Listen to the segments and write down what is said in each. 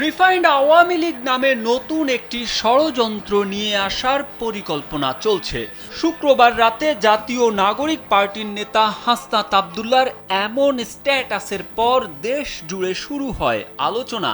Refined Awami League নামে নতুন একটি ষড়যন্ত্র নিয়ে আসার পরিকল্পনা চলছে। শুক্রবার রাতে জাতীয় নাগরিক পার্টির নেতা হাসনাত আব্দুল্লাহর এমন স্ট্যাটাসের পর দেশ জুড়ে শুরু হয় আলোচনা।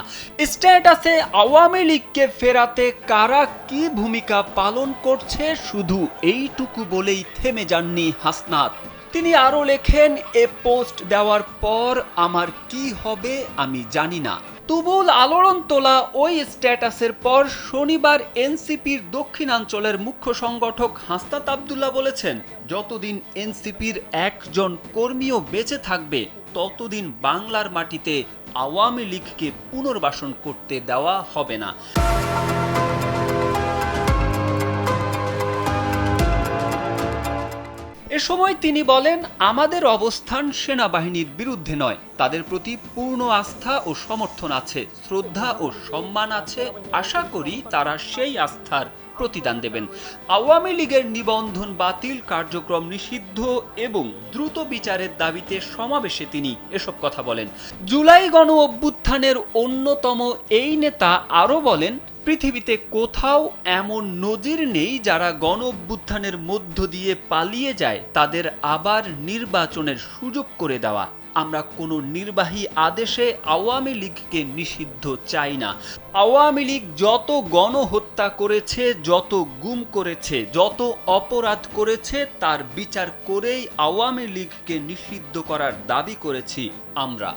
স্ট্যাটাসে আওয়ামী লীগকে ফেরাতে কারা কি ভূমিকা পালন করছে শুধু এইটুকু বলেই থেমে যাননি হাসনাত। তিনি আরও লেখেন, এ পোস্ট দেওয়ার পর আমার কি হবে আমি জানি না। তুমুল আলোড়ন তোলা ওই স্ট্যাটাসের পর শনিবার এনসিপির দক্ষিণাঞ্চলের মুখ্য সংগঠক হাসনাত আব্দুল্লাহ বলেছেন, যতদিন এনসিপির একজন কর্মীও বেঁচে থাকবে ততদিন বাংলার মাটিতে আওয়ামী লীগকে পুনর্বাসন করতে দেওয়া হবে না। এ সময় তিনি বলেন, আমাদের অবস্থান সেনাবাহিনীর বিরুদ্ধে নয়, তাদের প্রতি পূর্ণ আস্থা ও সমর্থন আছে, শ্রদ্ধা ও সম্মান আছে। আশা করি তারা সেই আস্থার প্রতিদান দেবেন। আওয়ামী লীগের নিবন্ধন বাতিল, কার্যক্রম নিষিদ্ধ এবং দ্রুত বিচারের দাবিতে সমাবেশে তিনি এসব কথা বলেন। জুলাই গণ অভ্যুত্থানের অন্যতম এই নেতা আরও বলেন, পৃথিবীতে কোথাও এমন নজির নেই যারা গণ অভ্যুত্থানের মধ্য দিয়ে পালিয়ে যায় তাদের আবার নির্বাচনের সুযোগ করে দেওয়া। আমরা কোনো নির্বাহী আদেশে আওয়ামী লীগকে নিষিদ্ধ চাই না। আওয়ামী লীগ যত গণহত্যা করেছে, যত গুম করেছে, যত অপরাধ করেছে তার বিচার করেই আওয়ামী লীগকে নিষিদ্ধ করার দাবি করেছি আমরা।